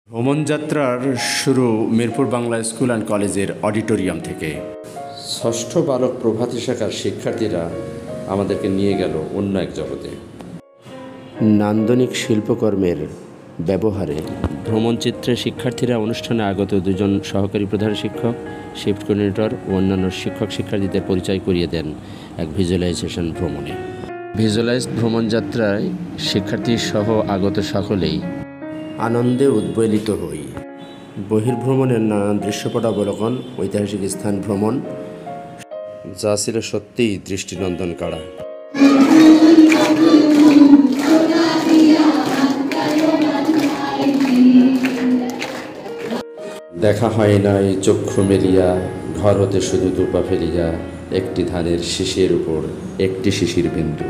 ভ্রমণযাত্রার শুরু Mirpur Bangla school and কলেজের auditorium থেকে। ষষ্ঠ বালক প্রভাতী শাখার শিক্ষার্থীরা আমাদেরকে নিয়ে গেল অন্য এক জগতে। নান্দনিক শিল্পকর্মের ব্যবহারে ভ্রমণচিত্রে শিক্ষার্থীরা অনুষ্ঠানে আগত দুজন সহকারী প্রধান শিক্ষক, শিফট কোঅর্ডিনেটর ও অন্যান্য শিক্ষক শিক্ষার্থীদের পরিচয় করিয়ে দেন এক ভিজুয়ালাইজেশন ভ্রমণে। ভিজুয়ালাইজড ভ্রমণযাত্রায় শিক্ষার্থী সহ আগত সকলেই আনন্দে উদ্বেলিত হই। বহির্ভ্রমণের নানান দৃশ্যপট অবলোকন, ঐতিহাসিক স্থান ভ্রমণ, যা ছিল সত্যিই দৃষ্টিনন্দন কাড়া। দেখা হয় নাই চক্ষু মেলিয়া, ঘর হতে শুধু দুপা ফেলিয়া, একটি ধানের শীষের উপর একটি শিশির বিন্দু।